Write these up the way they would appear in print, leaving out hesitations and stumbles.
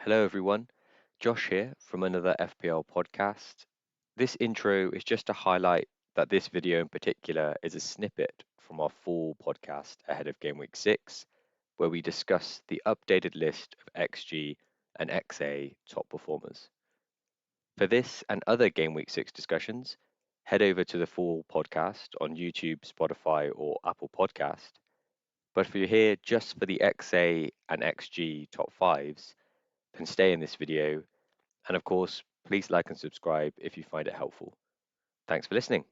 Hello, everyone. Josh here from another FPL podcast. This intro is just to highlight that this video in particular is a snippet from our full podcast ahead of Game Week 6, where we discuss the updated list of XG and XA top performers. For this and other Game Week 6 discussions, head over to the full podcast on YouTube, Spotify, or Apple Podcast. But if you're here just for the XA and XG top fives, then stay in this video. And of course, please like and subscribe if you find it helpful. Thanks for listening.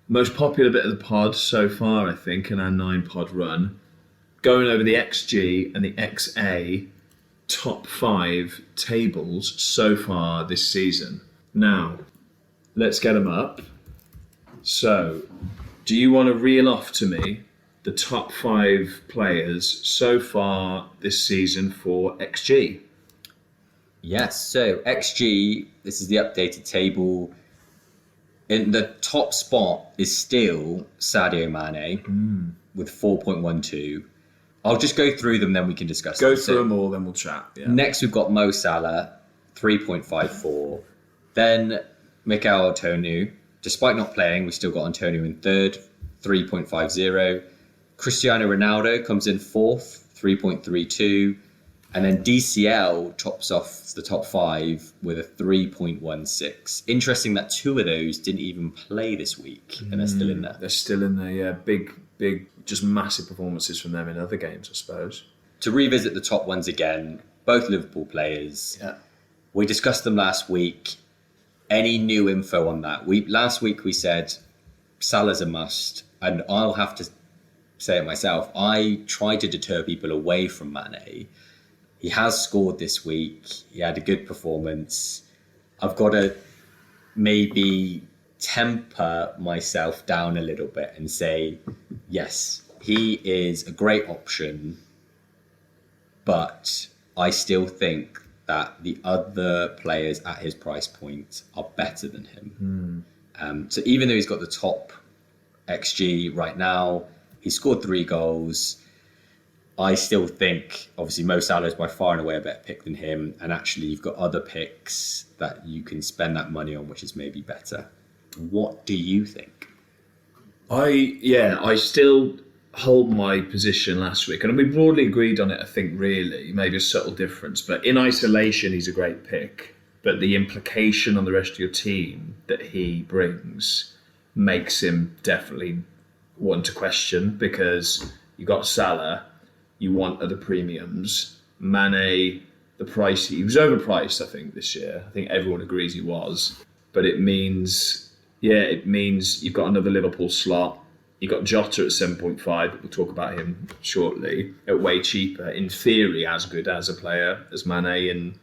Most popular bit of the pod so far, I think, in our 9-pod run, going over the XG and the XA top 5 tables so far this season. Now, let's get them up. So, do you want to reel off to me the top 5 players so far this season for XG? Yes, so XG, this is the updated table. In the top spot is still Sadio Mane with 4.12. I'll just go through them, then we can discuss Go through them all, then we'll chat. Yeah. Next, we've got Mo Salah, 3.54. Then Mikel Antonio. Despite not playing, we've still got Antonio in third, 3.50. Cristiano Ronaldo comes in fourth, 3.32. And then DCL tops off the top 5 with a 3.16. Interesting that 2 of those didn't even play this week, and they're still in there. They're still in there, yeah. Big, just massive performances from them in other games, I suppose. To revisit the top ones again, both Liverpool players. Yeah. We discussed them last week. Any new info on that? Last week we said Salah's a must, and I'll have to say it myself. I try to deter people away from Mane. He has scored this week. He had a good performance. I've got to maybe temper myself down a little bit and say, yes, he is a great option, but I still think that the other players at his price point are better than him. So even though he's got the top XG right now, he scored 3 goals. I still think, obviously, Mo Salah is by far and away a better pick than him. And actually, you've got other picks that you can spend that money on, which is maybe better. What do you think? I still hold my position last week. And we broadly agreed on it, I think, really. Maybe a subtle difference. But in isolation, he's a great pick. But the implication on the rest of your team that he brings makes him definitely one to question, because you got Salah. You want other premiums. Mane, the price, he was overpriced, I think, this year. I think everyone agrees he was. But it means you've got another Liverpool slot. You've got Jota at 7.5, but we'll talk about him shortly, at way cheaper. In theory, as good as a player as Mane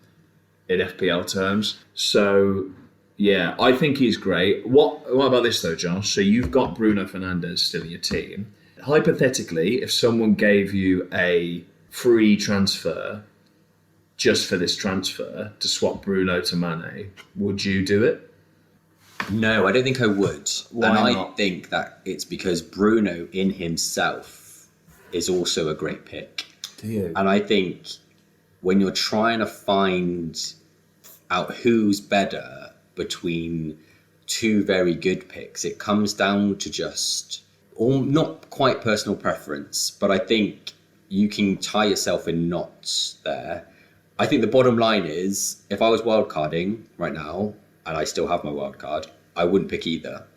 in FPL terms. So, yeah, I think he's great. What about this, though, Josh? So you've got Bruno Fernandes still in your team. Hypothetically, if someone gave you a free transfer just for this transfer to swap Bruno to Mane, would you do it? No, I don't think I would. Why and not? I think that it's because Bruno in himself is also a great pick. Do you? And I think when you're trying to find out who's better between 2 very good picks, it comes down to just... or not quite personal preference, but I think you can tie yourself in knots there. I think the bottom line is, if I was wildcarding right now, and I still have my wildcard, I wouldn't pick either.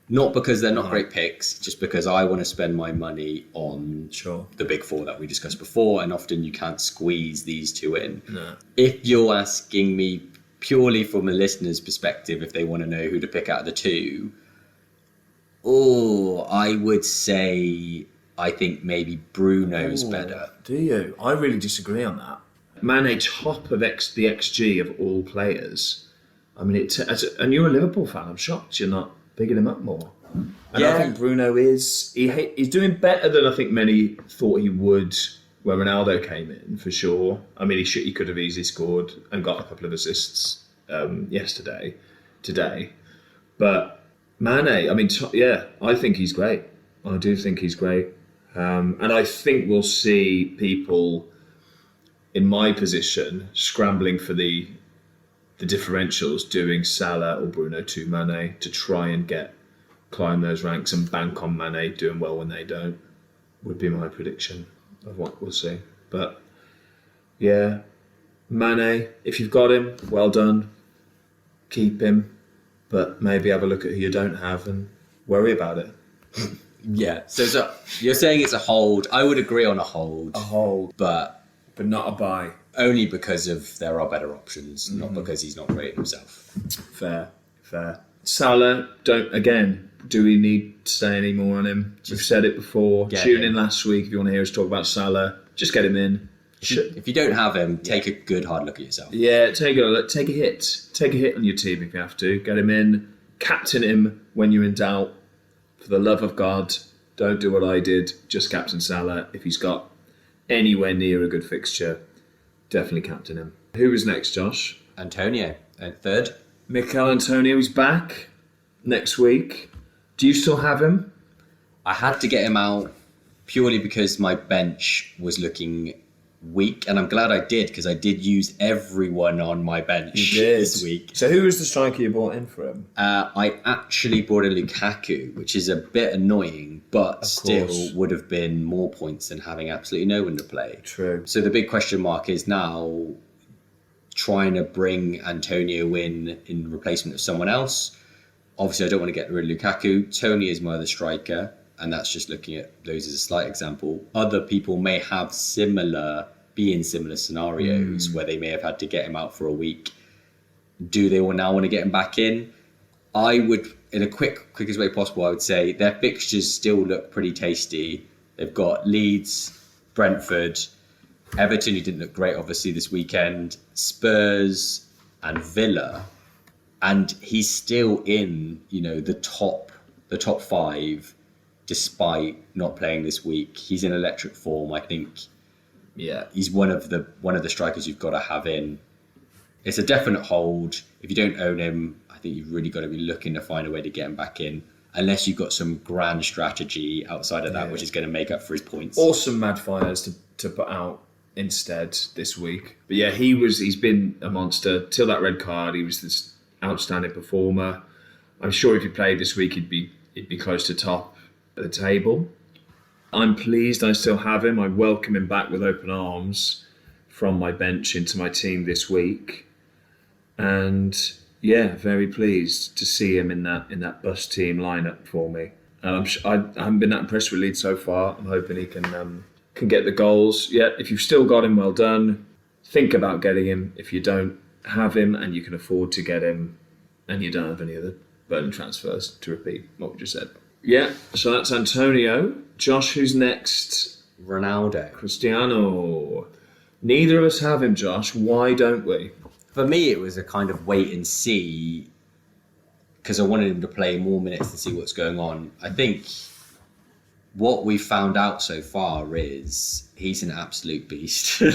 Not because they're not great picks, just because I want to spend my money on the big 4 that we discussed before, and often you can't squeeze these 2 in. No. If you're asking me purely from a listener's perspective, if they want to know who to pick out of the 2, I would say I think maybe Bruno's better. Do you? I really disagree on that. Mane top of the XG of all players. I mean, and you're a Liverpool fan. I'm shocked you're not bigging him up more. And I think Bruno is... He's doing better than I think many thought he would when Ronaldo came in, for sure. I mean, he could have easily scored and got a couple of assists yesterday. today. But Mane, I mean, I think he's great. I do think he's great. And I think we'll see people in my position scrambling for the differentials, doing Salah or Bruno to Mane to try and climb those ranks and bank on Mane doing well when they don't, would be my prediction of what we'll see. But yeah, Mane, if you've got him, well done. Keep him, but maybe have a look at who you don't have and worry about it. Yeah. So you're saying it's a hold. I would agree on a hold. A hold, but not a buy. Only because of there are better options, not because he's not great himself. Fair. Salah, do we need to say any more on him? We've said it before. Tune in last week if you want to hear us talk about Salah. Just get him in. If you don't have him, take a good hard look at yourself. Yeah, take a hit. Take a hit on your team if you have to. Get him in. Captain him when you're in doubt. For the love of God, don't do what I did. Just captain Salah. If he's got anywhere near a good fixture, definitely captain him. Who was next, Josh? Antonio, third. Mikel Antonio is back next week. Do you still have him? I had to get him out purely because my bench was looking weak, and I'm glad I did, because I did use everyone on my bench this week. So who was the striker you brought in for him? I actually brought in Lukaku, which is a bit annoying, but still would have been more points than having absolutely no one to play. True. So the big question mark is now trying to bring Antonio in replacement of someone else. Obviously, I don't want to get rid of Lukaku. Tony is my other striker, and that's just looking at those as a slight example. Other people may have be in similar scenarios where they may have had to get him out for a week. Do they now want to get him back in? I would, in a quickest way possible, I would say their fixtures still look pretty tasty. They've got Leeds, Brentford, Everton, who didn't look great obviously this weekend, Spurs and Villa. And he's still in, the top five, despite not playing this week. He's in electric form. I think, he's one of the strikers you've got to have in. It's a definite hold. If you don't own him, I think you've really got to be looking to find a way to get him back in, unless you've got some grand strategy outside of that, which is going to make up for his points. Or some mad fires to put out instead this week. But yeah, he's been a monster till that red card. He was this outstanding performer. I'm sure if he played this week, he'd be close to top of the table. I'm pleased I still have him. I welcome him back with open arms from my bench into my team this week, and very pleased to see him in that bus team lineup for me. And I haven't been that impressed with Leeds so far. I'm hoping he can get the goals. Yeah, if you've still got him, well done. Think about getting him. If you don't have him and you can afford to get him, and you don't have any other burning transfers, to repeat what we just said. Yeah, so that's Antonio. Josh, who's next? Ronaldo. Cristiano. Neither of us have him, Josh. Why don't we? For me, it was a kind of wait and see, because I wanted him to play more minutes to see what's going on. I think what we found out so far is he's an absolute beast. 3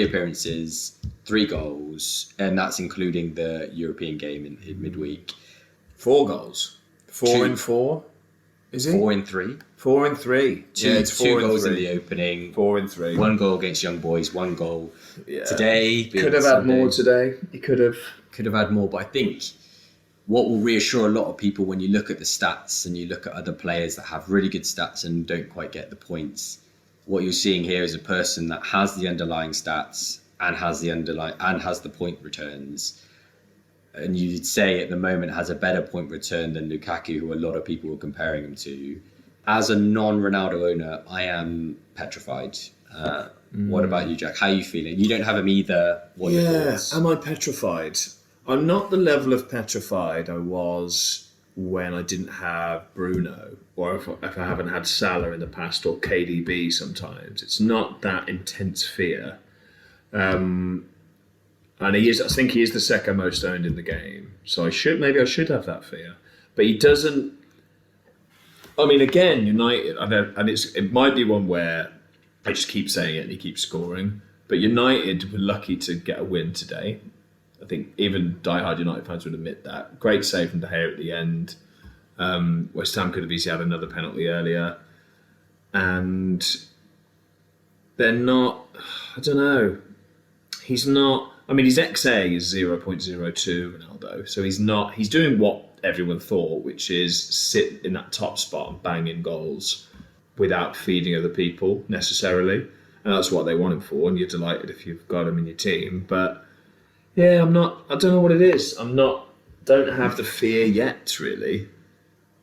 appearances, 3 goals, and that's including the European game in midweek. 4 goals. 4 and 4. Is it? 4 and 3. 4 and 3. It's 2 goals in the opening. 4 and 3. 1 goal against Young Boys. 1 goal today. Could have had more today. He could have had more, but I think what will reassure a lot of people when you look at the stats and you look at other players that have really good stats and don't quite get the points, what you're seeing here is a person that has the underlying stats and has the point returns. And you'd say at the moment has a better point return than Lukaku, who a lot of people were comparing him to. As a non-Ronaldo owner, I am petrified. What about you, Jack? How are you feeling? You don't have him either. What are your thoughts? Am I petrified? I'm not the level of petrified I was when I didn't have Bruno, or if I haven't had Salah in the past, or KDB sometimes. It's not that intense fear. And I think he is the second most owned in the game. So I should have that fear. But he doesn't. I mean, again, United, and it might be one where I just keep saying it and he keeps scoring. But United were lucky to get a win today. I think even diehard United fans would admit that. Great save from De Gea at the end. West Ham could have easily had another penalty earlier. And they're not, I don't know. He's not, I mean, his XA is 0.02, Ronaldo. So he's doing what everyone thought, which is sit in that top spot and bang in goals without feeding other people necessarily. And that's what they want him for. And you're delighted if you've got him in your team. But yeah, I don't know what it is. Don't have the fear yet, really.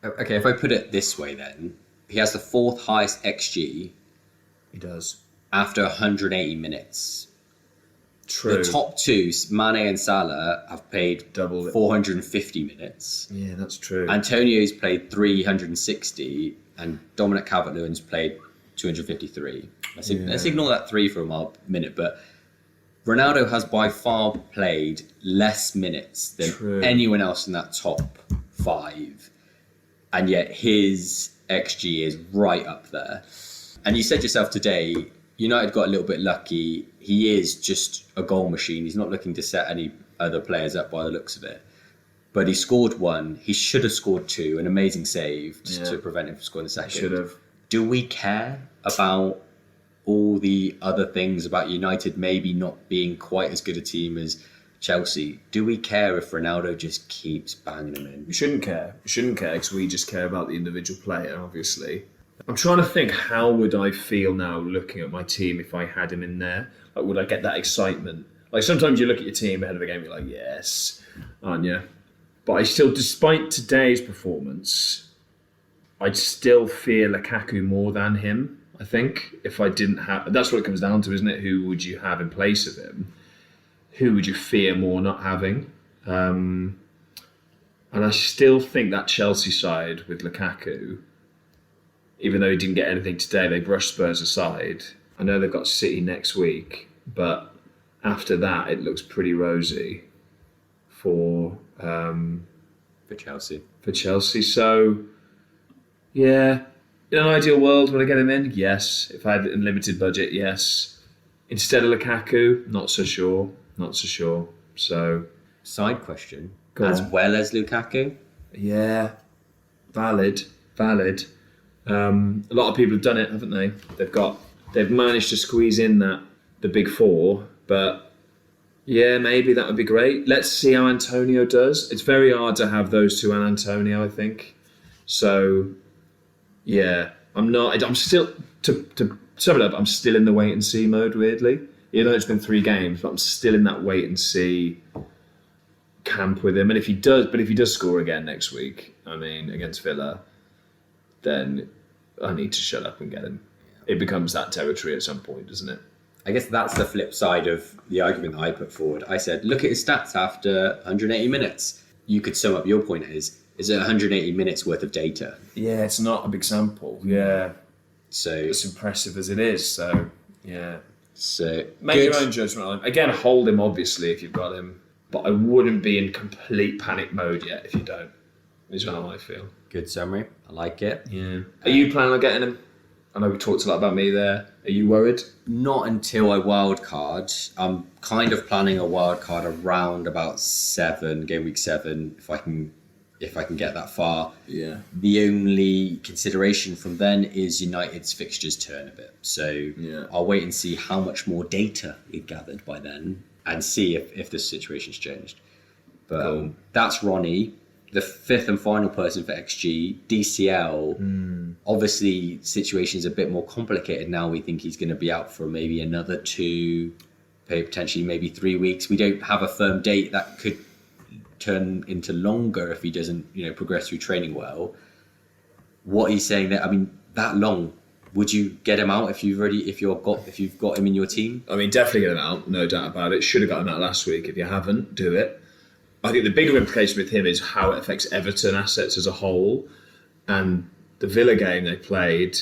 Okay, if I put it this way then, he has the 4th highest XG. He does. After 180 minutes. True. The top 2, Mane and Salah, have played double 450 minutes. Yeah, that's true. Antonio's played 360 and Dominic Calvert-Lewin's played 253. Let's ignore that 3 for a minute, but Ronaldo has by far played less minutes than anyone else in that top 5. And yet his XG is right up there. And you said yourself today, United got a little bit lucky. He is just a goal machine. He's not looking to set any other players up by the looks of it. But he scored 1. He should have scored 2. An amazing save to prevent him from scoring the second. Should have. Do we care about all the other things about United maybe not being quite as good a team as Chelsea? Do we care if Ronaldo just keeps banging them in? We shouldn't care. We shouldn't care because we just care about the individual player, obviously. I'm trying to think, how would I feel now looking at my team if I had him in there? Like, would I get that excitement? Like, sometimes you look at your team ahead of a game, you're like, yes, aren't you? But I still, despite today's performance, I'd still fear Lukaku more than him, I think, if I didn't have... That's what it comes down to, isn't it? Who would you have in place of him? Who would you fear more not having? And I still think that Chelsea side with Lukaku, even though he didn't get anything today, they brushed Spurs aside. I know they've got City next week, but after that, it looks pretty rosy for Chelsea. For Chelsea. So, yeah, in an ideal world, would I get him in? Yes. If I had a limited budget, yes. Instead of Lukaku, not so sure. Not so sure. So, side question. Go as on. well as Lukaku? Yeah. Valid. A lot of people have done it, haven't they? They've managed to squeeze in the big 4, but yeah, maybe that would be great. Let's see how Antonio does. It's very hard to have those two and Antonio, I think. So yeah, I'm still, to sum it up, I'm still in the wait and see mode, weirdly. Even though it's been 3 games, but I'm still in that wait and see camp with him. And if he does score again next week, against Villa, then I need to shut up and get him. It becomes that territory at some point, doesn't it? I guess that's the flip side of the argument that I put forward. I said, look at his stats after 180 minutes. You could sum up your point is it 180 minutes worth of data? Yeah, it's not a big sample. Yeah. So it's impressive as it is. So, yeah. So make your own judgment on him. Again, hold him, obviously, if you've got him. But I wouldn't be in complete panic mode yet if you don't. Is how I feel. Good summary. I like it. Yeah. Are you planning on getting him? I know we talked a lot about me there. Are you worried? Not until I wildcard. I'm kind of planning a wildcard around about 7, game week 7, if I can get that far. Yeah. The only consideration from then is United's fixtures turn a bit. So yeah. I'll wait and see how much more data we've gathered by then and see if the situation's changed. But cool. That's Ronnie. The 5th and final person for XG, DCL. Obviously, situation's a bit more complicated now. We think he's going to be out for maybe another 2, potentially maybe 3 weeks. We don't have a firm date. That could turn into longer if he doesn't, progress through training well. What he's saying that long, would you get him out if you've got him in your team? Definitely get him out, no doubt about it. Should have got him out last week. If you haven't, do it. I think the bigger implication with him is how it affects Everton assets as a whole. And the Villa game they played,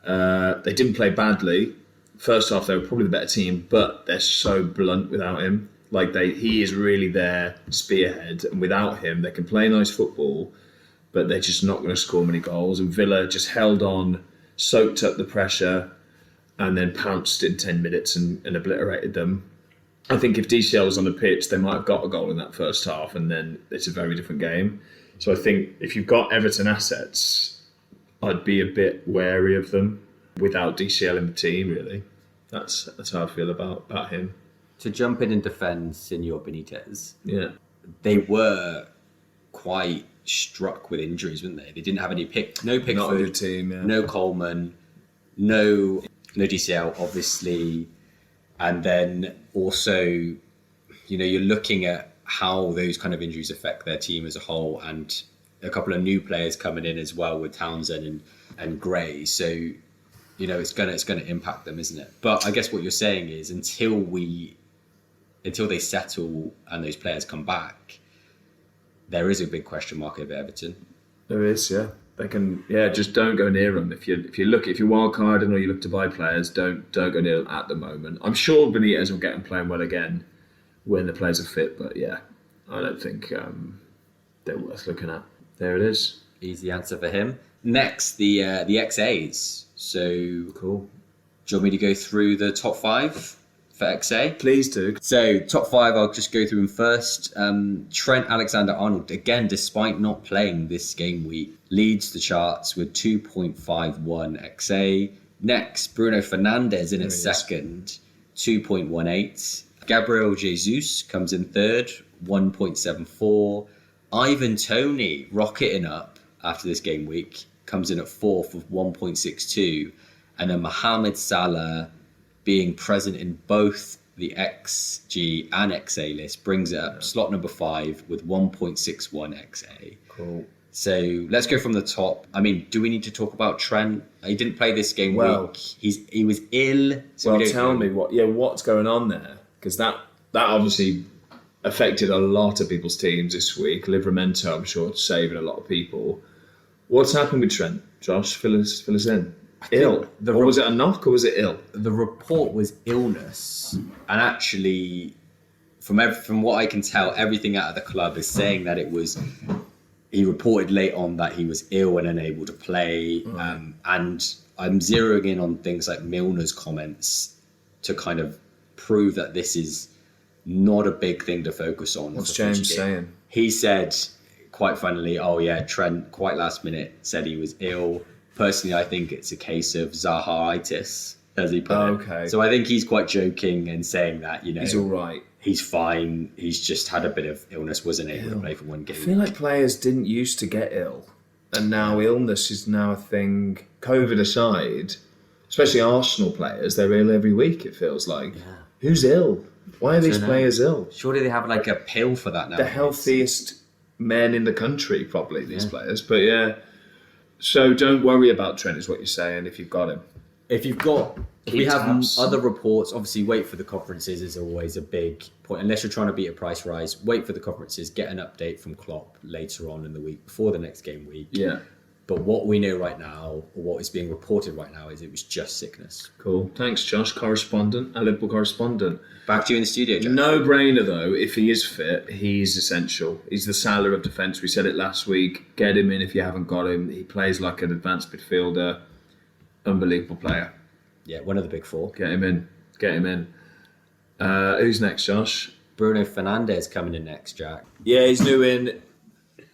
they didn't play badly. First half, they were probably the better team, but they're so blunt without him. He is really their spearhead, and without him, they can play nice football, but they're just not going to score many goals. And Villa just held on, soaked up the pressure, and then pounced in 10 minutes and obliterated them. I think if DCL was on the pitch, they might have got a goal in that first half, and then it's a very different game. So I think if you've got Everton assets, I'd be a bit wary of them without DCL in the team, really. That's how I feel about him. To jump in and defend Senor Benitez, Yeah. they were quite struck with injuries, weren't they? They didn't have any no Pickford, Not a good team, yeah. no Coleman, no DCL, obviously. And then also, you're looking at how those kind of injuries affect their team as a whole, and a couple of new players coming in as well with Townsend and Gray. So, it's gonna impact them, isn't it? But I guess what you're saying is until they settle and those players come back, there is a big question mark over Everton. There is, yeah. They can, just don't go near them. If you're wildcarding or you look to buy players, don't go near them at the moment. I'm sure Benitez will get them playing well again when the players are fit, but yeah, I don't think they're worth looking at. There it is. Easy answer for him. Next, the XAs. So cool. Do you want me to go through the top 5 for XA? Please do. So top 5, I'll just go through them first. Trent Alexander-Arnold, again, despite not playing this game week, leads the charts with 2.51 XA. Next, Bruno Fernandes in its second, 2.18. Gabriel Jesus comes in third, 1.74. Ivan Toney rocketing up after this game week, comes in at fourth with 1.62. And then Mohamed Salah, being present in both the XG and XA list, brings it up slot number 5 with 1.61 XA. Cool. So let's go from the top. I mean, do we need to talk about Trent? He didn't play this game week. He was ill. So tell me what's going on there, because that obviously affected a lot of people's teams this week. Livramento, I'm sure, saving a lot of people. What's happened with Trent? Josh, fill us in. Ill? Or was it a knock or was it ill? The report was illness. And actually, from what I can tell, everything out of the club is saying that it was... He reported late on that he was ill and unable to play. And I'm zeroing in on things like Milner's comments to kind of prove that this is not a big thing to focus on. What's James saying? He said, quite funnily, Trent, quite last minute, said he was ill. Personally, I think it's a case of Zaha-itis, as he put it. Okay. So I think he's quite joking and saying that, he's all right. He's fine. He's just had a bit of illness, wasn't able to play for one game. I feel like players didn't used to get ill, and now illness is now a thing. COVID aside, especially Arsenal players, they're ill every week, it feels like. Yeah. Who's ill? Why are these players ill? Surely they have like a pill for that now. The healthiest men in the country, probably, these players. But yeah. So don't worry about Trent, is what you're saying, if you've got him. If we have other reports, obviously wait for the conferences is always a big point. Unless you're trying to beat a price rise, wait for the conferences, get an update from Klopp later on in the week, before the next game week. Yeah. But what we know right now, or what is being reported right now, is it was just sickness. Cool. Thanks, Josh, correspondent, a Liverpool correspondent. Back to you in the studio, Josh. No brainer, though. If he is fit, he's essential. He's the Salah of defence. We said it last week. Get him in if you haven't got him. He plays like an advanced midfielder. Unbelievable player. Yeah, one of the big 4. Get him in. Who's next, Josh? Bruno Fernandes coming in next, Jack. Yeah, he's new in.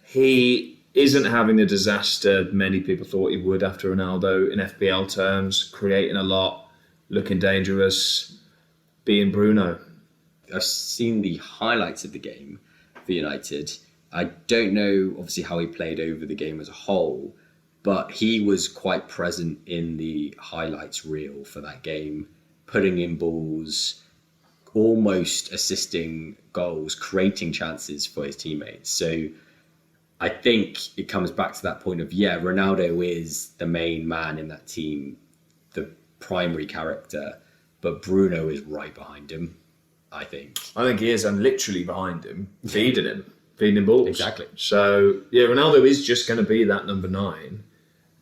He isn't having the disaster many people thought he would after Ronaldo in FPL terms, creating a lot, looking dangerous, being Bruno. I've seen the highlights of the game for United. I don't know, obviously, how he played over the game as a whole, but he was quite present in the highlights reel for that game, putting in balls, almost assisting goals, creating chances for his teammates. So I think it comes back to that point of, Ronaldo is the main man in that team, the primary character, but Bruno is right behind him, I think. I think he is, and literally behind him, feeding him balls. Exactly. So, Ronaldo is just going to be that number 9.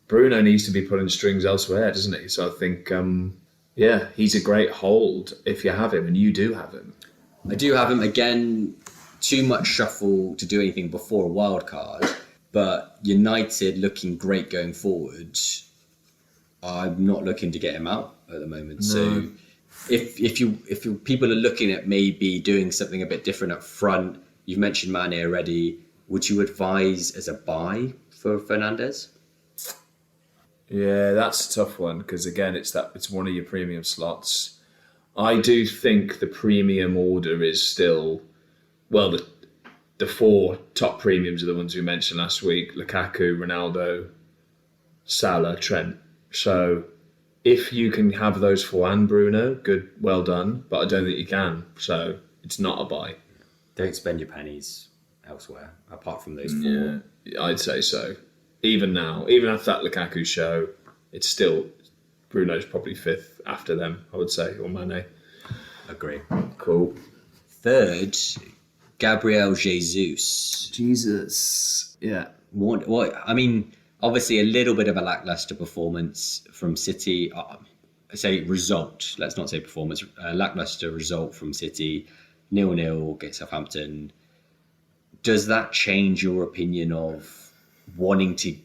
Bruno needs to be pulling strings elsewhere, doesn't he? So I think, he's a great hold if you have him, and you do have him. I do have him. Again, too much shuffle to do anything before a wild card, but United looking great going forward. I'm not looking to get him out at the moment. No. So if you people are looking at maybe doing something a bit different up front, you've mentioned Mane already. Would you advise as a buy for Fernandes? Yeah, that's a tough one because again, it's one of your premium slots. I do think the premium order is still, well, the four top premiums are the ones we mentioned last week: Lukaku, Ronaldo, Salah, Trent. So if you can have those four and Bruno, good, well done. But I don't think you can. So it's not a buy. Don't spend your pennies elsewhere apart from those four. Yeah, I'd say so. Even now, even after that Lukaku show, it's still Bruno's probably fifth after them, I would say, or Mane. Agree. Cool. Third, Gabriel Jesus. Jesus. Yeah. What? I mean, obviously a little bit of a lackluster performance from City. I say result. Let's not say performance. Lackluster result from City. 0-0 against Southampton. Does that change your opinion of wanting to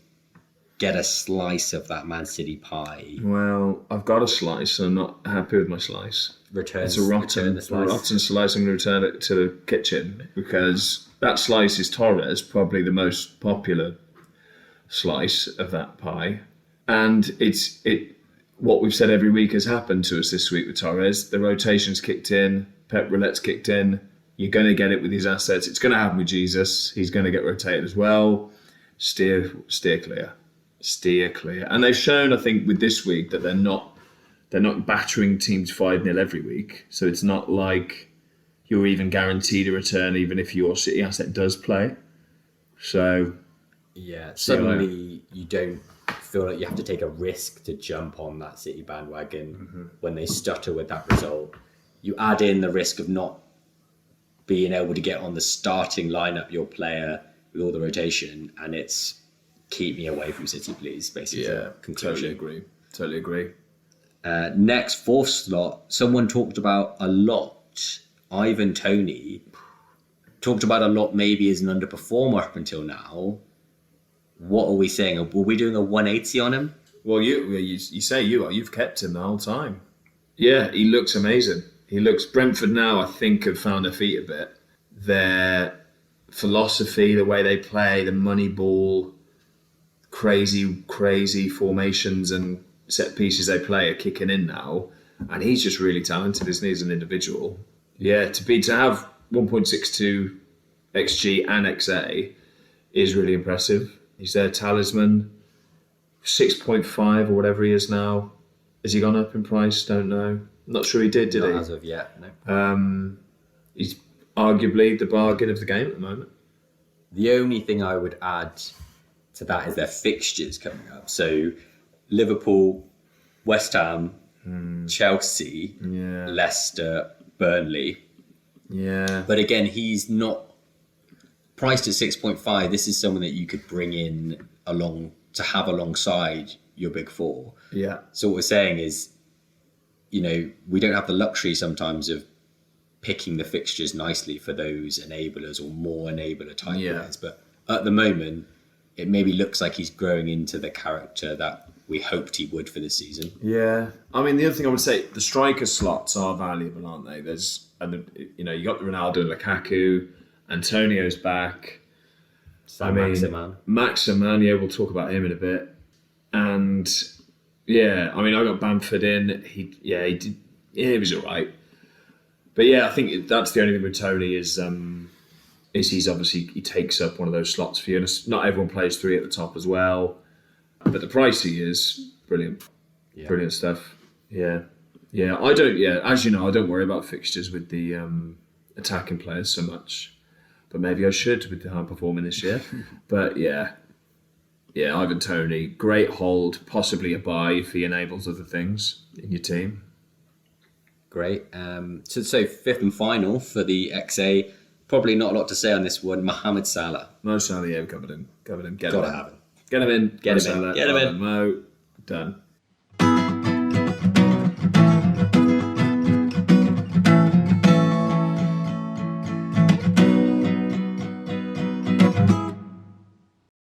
get a slice of that Man City pie? Well, I've got a slice and I'm not happy with my slice. It's a rotten slice. I'm going to return it to the kitchen because that slice is Torres, probably the most popular slice of that pie. And what we've said every week has happened to us this week with Torres. The rotation's kicked in, Pep Roulette's kicked in. You're going to get it with his assets. It's going to happen with Jesus. He's going to get rotated as well. Steer clear. Steer clear. And they've shown, I think, with this week that they're not battering teams 5-0 every week. So it's not like you're even guaranteed a return even if your City asset does play. So yeah, suddenly you don't feel like you have to take a risk to jump on that City bandwagon when they stutter with that result. You add in the risk of not being able to get on the starting lineup your player with all the rotation, and it's keep me away from City, please, basically. Yeah, totally agree. Next, fourth slot, someone talked about a lot. Ivan Toney talked about a lot, maybe as an underperformer up until now. What are we saying? Were we doing a 180 on him? Well, you say you are. You've kept him the whole time. Yeah, he looks amazing. Brentford now, I think, have found their feet a bit. Their philosophy, the way they play, the money ball, crazy formations and set pieces they play are kicking in now. And he's just really talented, isn't he, as an individual? Yeah, to have 1.62 XG and XA is really impressive. He's their talisman. 6.5 or whatever he is now. Has he gone up in price? Don't know. Not sure he did he? Not as of yet, no. He's arguably the bargain of the game at the moment. The only thing I would add to that is their fixtures coming up. So Liverpool, West Ham, Chelsea, Leicester, Burnley. Yeah. But again, he's not priced at 6.5. This is someone that you could bring in to have alongside your big four. Yeah. So what we're saying is, we don't have the luxury sometimes of picking the fixtures nicely for those enablers or more enabler type players. But at the moment, it maybe looks like he's growing into the character that we hoped he would for this season. Yeah. I mean, the other thing I would say, the striker slots are valuable, aren't they? You got the Ronaldo and Lukaku, Antonio's back. Maximan, we'll talk about him in a bit. And yeah, I got Bamford in. He was all right. But yeah, I think that's the only thing with Toney is he's obviously, he takes up one of those slots for you. And not everyone plays three at the top as well. But the price he is brilliant. Yeah. Brilliant stuff. Yeah. Yeah, as you know, I don't worry about fixtures with the attacking players so much. But maybe I should with the high performing this year. But yeah, Ivan Toney, great hold, possibly a buy if he enables other things in your team. Great. So fifth and final for the XA, probably not a lot to say on this one. Mohamed Salah. Mo Salah, yeah, we covered him. Get him in. Get him in. Mo, done.